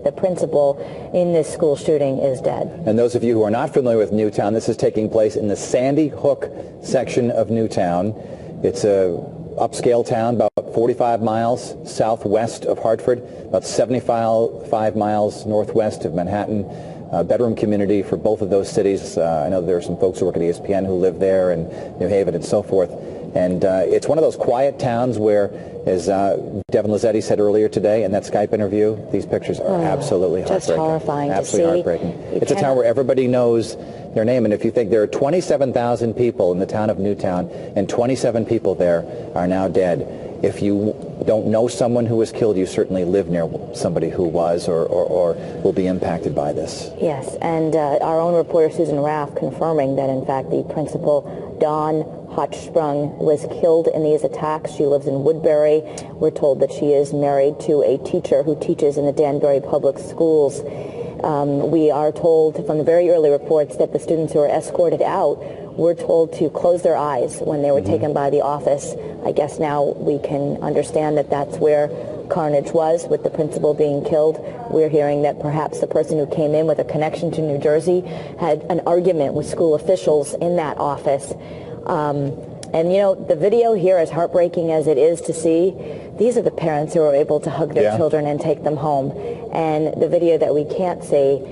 the principal in this school shooting is dead. And those of you who are not familiar with Newtown, this is taking place in the Sandy Hook section of Newtown. It's a upscale town, about 45 miles southwest of Hartford, about 75 miles northwest of Manhattan. Bedroom community for both of those cities. I know there are some folks who work at ESPN who live there, and New Haven and so forth. And it's one of those quiet towns where, as Devin Lazzetti said earlier today in that Skype interview, these pictures are absolutely heartbreaking. Just horrifying absolutely to see. Heartbreaking. It's a town where everybody knows their name, and if you think there are 27,000 people in the town of Newtown, and 27 people there are now dead. If you don't know someone who was killed, you certainly live near somebody who was or will be impacted by this. Yes, and our own reporter Susan Raff confirming that, in fact, the principal, Dawn Hochsprung, was killed in these attacks. She lives in Woodbury. We're told that she is married to a teacher who teaches in the Danbury Public Schools. We are told from the very early reports that the students who were escorted out were told to close their eyes when they were taken by the office. I guess now we can understand that that's where carnage was, with the principal being killed. We're hearing that perhaps the person who came in with a connection to New Jersey had an argument with school officials in that office. And, you know, the video here, as heartbreaking as it is to see, these are the parents who are able to hug their children and take them home. And the video that we can't see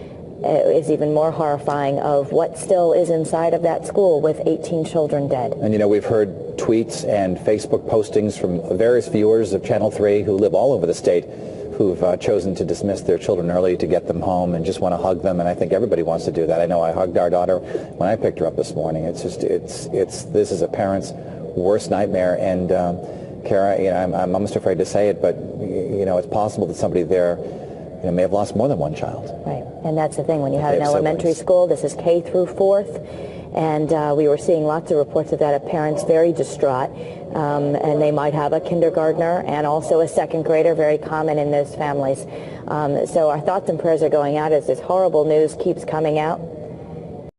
is even more horrifying of what still is inside of that school with 18 children dead. And, you know, we've heard tweets and Facebook postings from various viewers of Channel 3 who live all over the state who've chosen to dismiss their children early to get them home and just want to hug them. And I think everybody wants to do that. I know I hugged our daughter when I picked her up this morning. It's just, this is a parent's worst nightmare. And Kara, you know, I'm almost afraid to say it, but, you know, it's possible that somebody there may have lost more than one child. Right, and that's the thing. When you have an elementary school, this is K through 4th, and we were seeing lots of reports of that, of parents very distraught, and they might have a kindergartner and also a second grader, very common in those families. So our thoughts and prayers are going out as this horrible news keeps coming out.